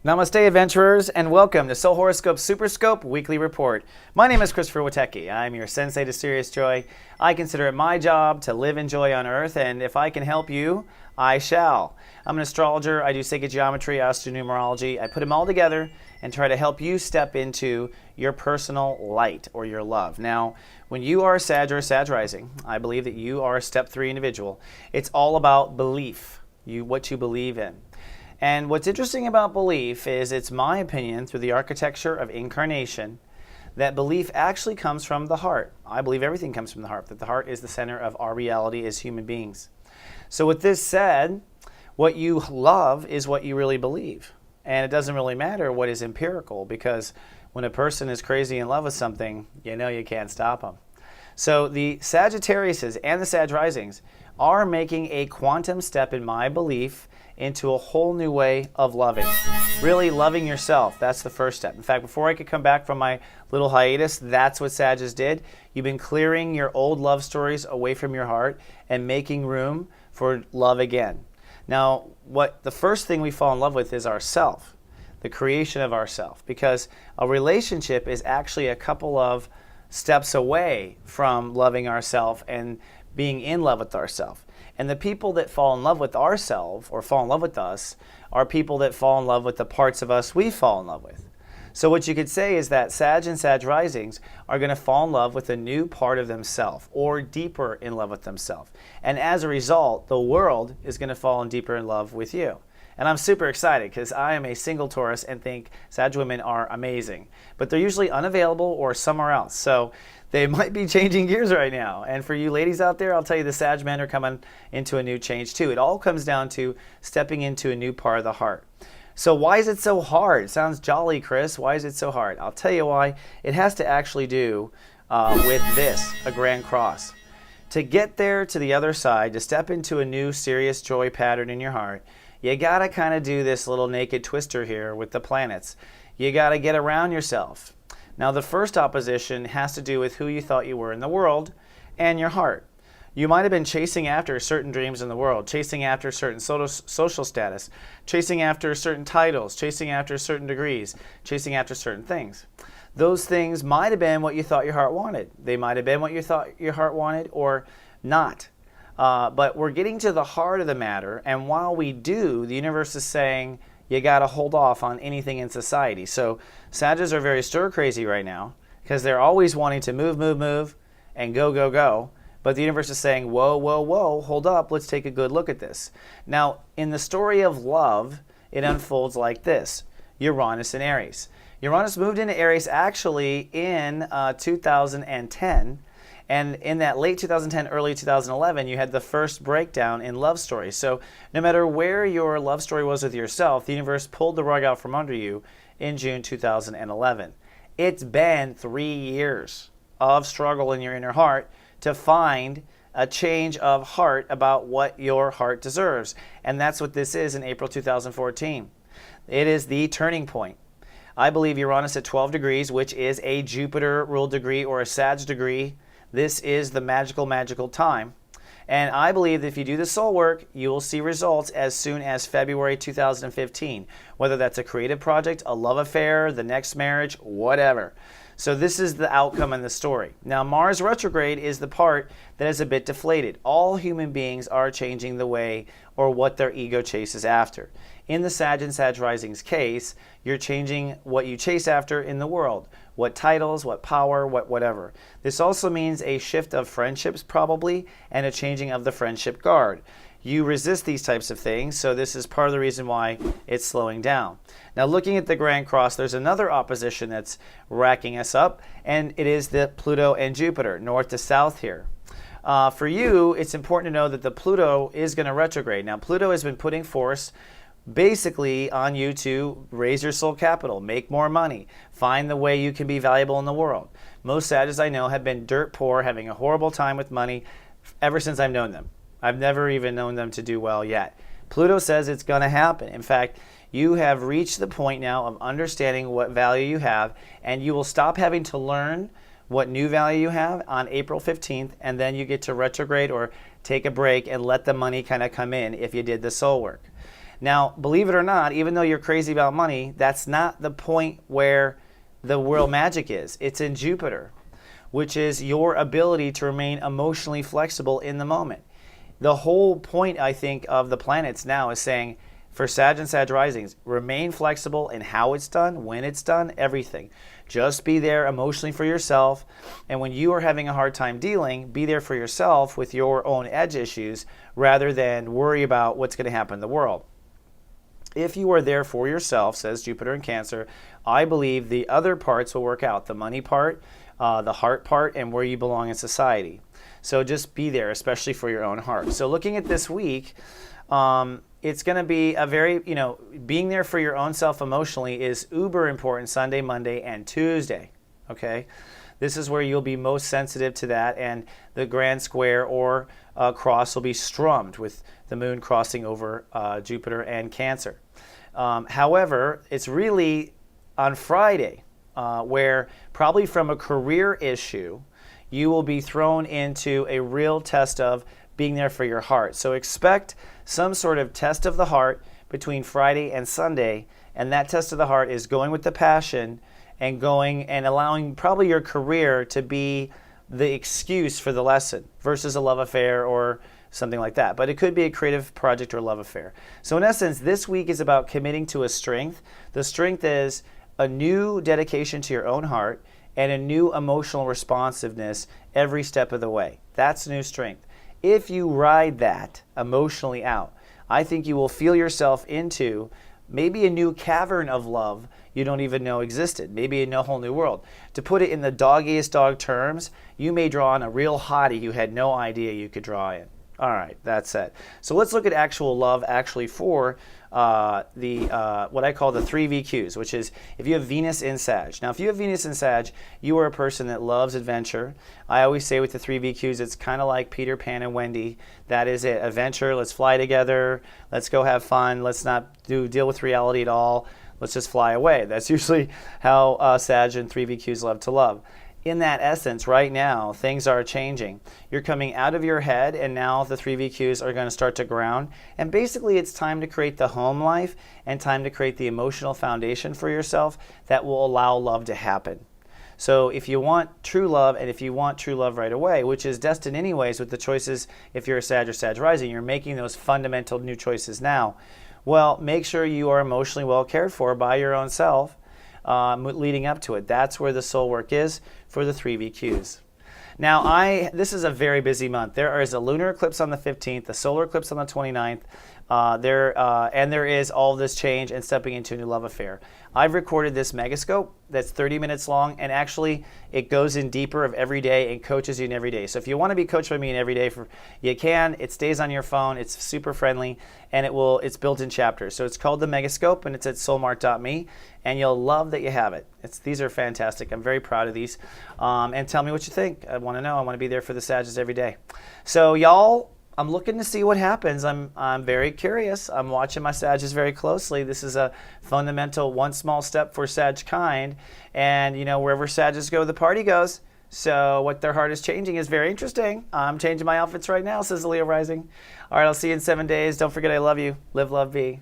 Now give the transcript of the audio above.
Namaste, adventurers, and welcome to Soul Horoscope Superscope Weekly Report. My name is Christopher Witecki. I'm your sensei to serious joy. I consider it my job to live in joy on earth, and if I can help you, I shall. I'm an astrologer. I do sacred geometry, astronumerology. I put them all together and try to help you step into your personal light or your love. Now, when you are a Sag or a Sag rising, I believe that you are a step 3 individual. It's all about belief, what you believe in. And what's interesting about belief is, it's my opinion, through the architecture of incarnation, that belief actually comes from the heart. I believe everything comes from the heart, that the heart is the center of our reality as human beings. So with this said, what you love is what you really believe. And it doesn't really matter what is empirical, because when a person is crazy in love with something, you know you can't stop them. So the Sagittariuses and the Sag Risings are making a quantum step, in my belief, into a whole new way of loving. Really loving yourself. That's the first step. In fact, before I could come back from my little hiatus, that's what Sagittarius did. You've been clearing your old love stories away from your heart and making room for love again. Now, the first thing we fall in love with is ourself, the creation of ourself, because a relationship is actually a couple of steps away from loving ourself and being in love with ourself. And the people that fall in love with ourselves, or fall in love with us, are people that fall in love with the parts of us we fall in love with. So what you could say is that Sag and Sag Risings are going to fall in love with a new part of themselves, or deeper in love with themselves. And as a result, the world is going to fall in deeper in love with you. And I'm super excited, because I am a single Taurus and think Sag women are amazing. But they're usually unavailable or somewhere else. So they might be changing gears right now. And for you ladies out there, I'll tell you, the Sag men are coming into a new change too. It all comes down to stepping into a new part of the heart. So why is it so hard? It sounds jolly, Chris. Why is it so hard? I'll tell you why. It has to actually do with this, a grand cross. To get there to the other side, to step into a new serious joy pattern in your heart, you gotta kind of do this little naked twister here with the planets. You gotta get around yourself. Now, the first opposition has to do with who you thought you were in the world and your heart. You might have been chasing after certain dreams in the world, chasing after certain social status, chasing after certain titles, chasing after certain degrees, chasing after certain things. Those things might have been what you thought your heart wanted. They might have been what you thought your heart wanted, or not. But we're getting to the heart of the matter, and while we do, the universe is saying, you got to hold off on anything in society. So Sagittarius are very stir crazy right now, because they're always wanting to move, and go. But the universe is saying, whoa, hold up, let's take a good look at this. Now, in the story of love, it unfolds like this. Uranus and Aries. Uranus moved into Aries actually in 2010. And in that late 2010, early 2011, you had the first breakdown in love stories. So no matter where your love story was with yourself, the universe pulled the rug out from under you in June 2011. It's been 3 years of struggle in your inner heart to find a change of heart about what your heart deserves. And that's what this is in April 2014. It is the turning point. I believe Uranus at 12 degrees, which is a Jupiter-ruled degree or a Sag degree, this is the magical time. And I believe that if you do the soul work, you will see results as soon as February 2015, whether that's a creative project, a love affair, the next marriage, whatever. So this is the outcome in the story. Now, Mars retrograde is the part that is a bit deflated. All human beings are changing the way or what their ego chases after. In the Sag and Sag Risings case, you're changing what you chase after in the world. What titles, what power, whatever. This also means a shift of friendships probably, and a changing of the friendship guard. You resist these types of things, so this is part of the reason why it's slowing down. Now, looking at the Grand Cross, there's another opposition that's racking us up, and it is the Pluto and Jupiter, north to south here. For you, it's important to know that the Pluto is going to retrograde. Now, Pluto has been putting force basically on you to raise your soul capital, make more money, find the way you can be valuable in the world. Most Sagittarius I know have been dirt poor, having a horrible time with money ever since I've known them. I've never even known them to do well yet. Pluto says it's going to happen. In fact, you have reached the point now of understanding what value you have, and you will stop having to learn what new value you have on April 15th, and then you get to retrograde or take a break and let the money kind of come in if you did the soul work. Now, believe it or not, even though you're crazy about money, that's not the point where the world magic is. It's in Jupiter, which is your ability to remain emotionally flexible in the moment. The whole point, I think, of the planets now is saying, for Sag and Sag risings, remain flexible in how it's done, when it's done, everything. Just be there emotionally for yourself. And when you are having a hard time dealing, be there for yourself with your own edge issues rather than worry about what's going to happen in the world. If you are there for yourself, says Jupiter in Cancer, I believe the other parts will work out. The money part, the heart part, and where you belong in society. So just be there, especially for your own heart. So looking at this week, it's going to be a very, being there for your own self emotionally is uber important Sunday, Monday, and Tuesday. Okay? This is where you'll be most sensitive to that, and the grand square or cross will be strummed with the moon crossing over Jupiter and Cancer. However, it's really on Friday where probably from a career issue, you will be thrown into a real test of being there for your heart. So expect some sort of test of the heart between Friday and Sunday, and that test of the heart is going with the passion and going and allowing probably your career to be the excuse for the lesson versus a love affair or something like that. But it could be a creative project or love affair. So in essence, this week is about committing to a strength. The strength is a new dedication to your own heart and a new emotional responsiveness every step of the way. That's new strength. If you ride that emotionally out, I think you will feel yourself into maybe a new cavern of love you don't even know existed, maybe in a whole new world. To put it in the doggiest dog terms, you may draw on a real hottie you had no idea you could draw in. All right, that's it. So let's look at actual love actually for what I call the 3 VQs, which is if you have Venus in Sag. Now, if you have Venus in Sag, you are a person that loves adventure. I always say with the 3 VQs, it's kind of like Peter Pan and Wendy. That is it. Adventure, let's fly together. Let's go have fun. Let's not deal with reality at all. Let's just fly away. That's usually how Sag and 3 VQs love to love. In that essence, right now, things are changing. You're coming out of your head, and now the 3 VQs are going to start to ground. And basically, it's time to create the home life and time to create the emotional foundation for yourself that will allow love to happen. So if you want true love, and if you want true love right away, which is destined anyways with the choices, if you're a Sag or Sag rising, you're making those fundamental new choices now. Well, make sure you are emotionally well cared for by your own self leading up to it. That's where the soul work is for the 3 VQs. Now, this is a very busy month. There is a lunar eclipse on the 15th, a solar eclipse on the 29th, and there is all this change and stepping into a new love affair. I've recorded this megascope that's 30 minutes long, and actually it goes in deeper of every day and coaches you in every day. So if you want to be coached by me in every day, you can. It stays on your phone. It's super friendly, and it's built in chapters. So it's called the megascope, and it's at soulmart.me, and you'll love that you have it. These are fantastic. I'm very proud of these. And tell me what you think. I want to know. I want to be there for the Sagittarius every day. So y'all, I'm looking to see what happens. I'm very curious. I'm watching my Sagittarius very closely. This is a fundamental one small step for Sag kind. And, wherever Sagittarius go, the party goes. So what their heart is changing is very interesting. I'm changing my outfits right now, says the Leo rising. All right, I'll see you in 7 days. Don't forget I love you. Live, love, be.